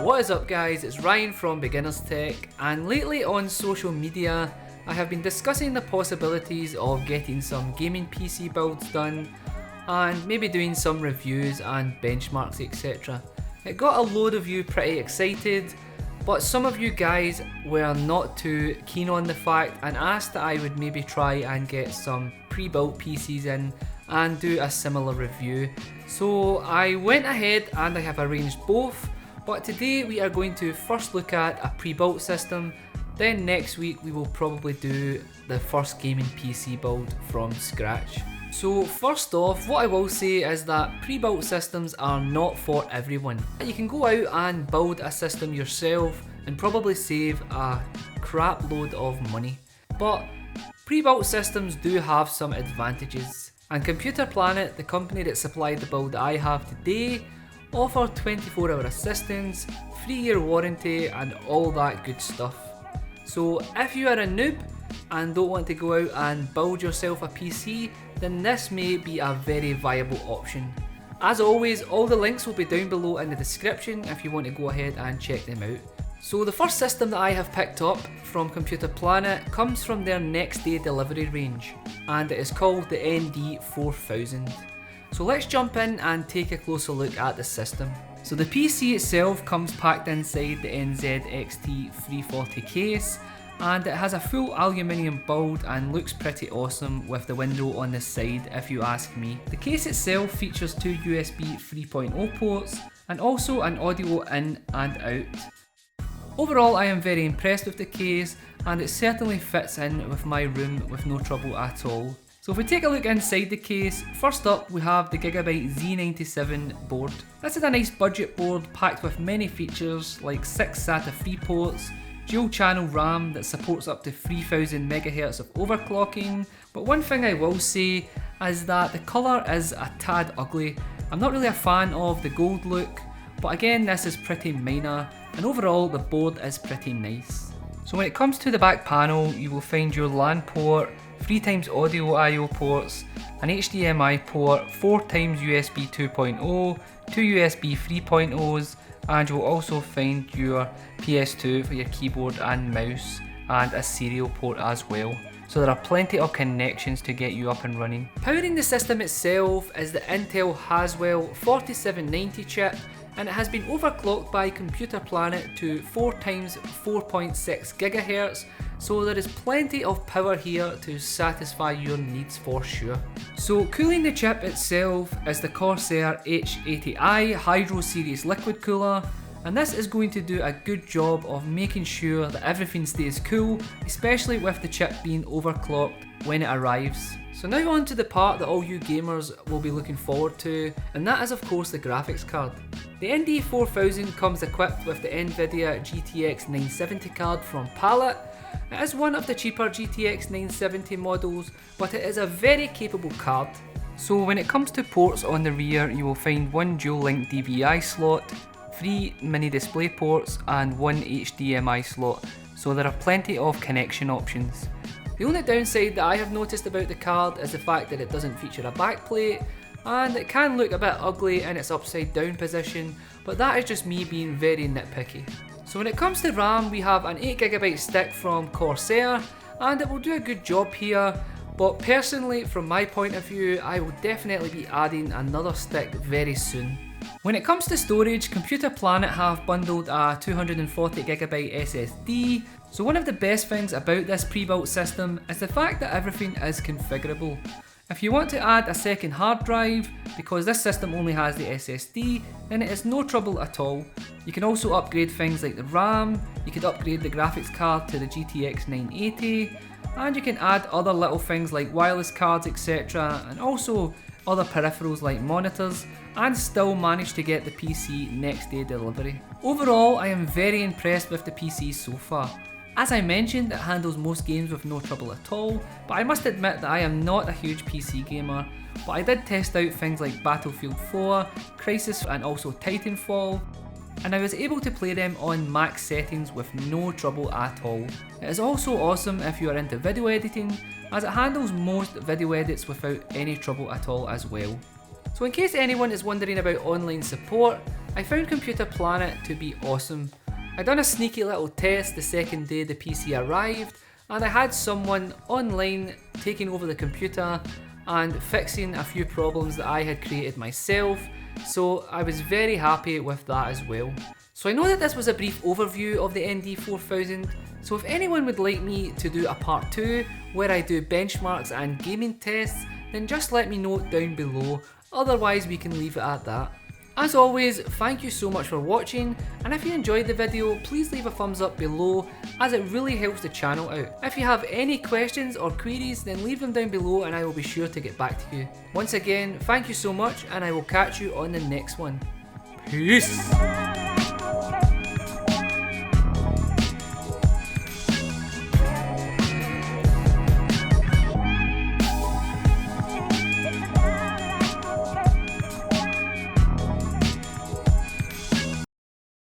What is up guys, it's Ryan from Beginners Tech, and lately on social media I have been discussing the possibilities of getting some gaming PC builds done and maybe doing some reviews and benchmarks etc. It got a load of you pretty excited, but some of you guys were not too keen on the fact and asked that I would maybe try and get some pre-built PCs in and do a similar review. So I went ahead and I have arranged both, but today we are going to first look at a pre-built system, then next week we will probably do the first gaming PC build from scratch. So first off, what I will say is that pre-built systems are not for everyone. You can go out and build a system yourself and probably save a crap load of money. But pre-built systems do have some advantages. And Computer Planet, the company that supplied the build that I have today, offer 24-hour assistance, 3-year warranty and all that good stuff. So if you are a noob and don't want to go out and build yourself a PC, then this may be a very viable option. As always, all the links will be down below in the description if you want to go ahead and check them out. So the first system that I have picked up from Computer Planet comes from their next day delivery range, and it is called the ND4000. So let's jump in and take a closer look at the system. So the PC itself comes packed inside the NZXT340 case, and it has a full aluminium build and looks pretty awesome with the window on the side if you ask me. The case itself features two USB 3.0 ports and also an audio in and out. Overall I am very impressed with the case and it certainly fits in with my room with no trouble at all. So if we take a look inside the case, first up we have the Gigabyte Z97 board. This is a nice budget board packed with many features like 6 SATA 3 ports, dual channel RAM that supports up to 3000 MHz of overclocking, but one thing I will say is that the colour is a tad ugly. I'm not really a fan of the gold look, but again this is pretty minor and overall the board is pretty nice. So when it comes to the back panel, you will find your LAN port, 3x audio I/O ports, an HDMI port, 4x USB 2.0, 2 USB 3.0s, and you'll also find your PS2 for your keyboard and mouse and a serial port as well. So there are plenty of connections to get you up and running. Powering the system itself is the Intel Haswell 4790 chip, and it has been overclocked by Computer Planet to 4x 4.6 GHz, so there is plenty of power here to satisfy your needs for sure. So cooling the chip itself is the Corsair H80i Hydro Series liquid cooler, and this is going to do a good job of making sure that everything stays cool, especially with the chip being overclocked when it arrives. So now on to the part that all you gamers will be looking forward to, and that is of course the graphics card. The ND4000 comes equipped with the NVIDIA GTX 970 card from Palette. It is one of the cheaper GTX 970 models, but it is a very capable card. So when it comes to ports on the rear, you will find one dual link DVI slot, 3 mini display ports and 1 HDMI slot, so there are plenty of connection options. The only downside that I have noticed about the card is the fact that it doesn't feature a backplate, and it can look a bit ugly in its upside down position, but that is just me being very nitpicky. So when it comes to RAM, we have an 8GB stick from Corsair, and it will do a good job here, but personally from my point of view I will definitely be adding another stick very soon. When it comes to storage, Computer Planet have bundled a 240GB SSD, so one of the best things about this pre-built system is the fact that everything is configurable. If you want to add a second hard drive, because this system only has the SSD, then it is no trouble at all. You can also upgrade things like the RAM, you could upgrade the graphics card to the GTX 980, and you can add other little things like wireless cards etc, and also other peripherals like monitors, and still manage to get the PC next day delivery. Overall, I am very impressed with the PC so far. As I mentioned, it handles most games with no trouble at all, but I must admit that I am not a huge PC gamer, but I did test out things like Battlefield 4, Crysis and also Titanfall, and I was able to play them on max settings with no trouble at all. It is also awesome if you are into video editing, as it handles most video edits without any trouble at all as well. So in case anyone is wondering about online support, I found Computer Planet to be awesome. I done a sneaky little test the second day the PC arrived, and I had someone online taking over the computer and fixing a few problems that I had created myself, so I was very happy with that as well. So I know that this was a brief overview of the ND4000, so if anyone would like me to do a part 2 where I do benchmarks and gaming tests, then just let me know down below, otherwise we can leave it at that. As always, thank you so much for watching, and if you enjoyed the video, please leave a thumbs up below as it really helps the channel out. If you have any questions or queries, then leave them down below and I will be sure to get back to you. Once again, thank you so much, and I will catch you on the next one. Peace!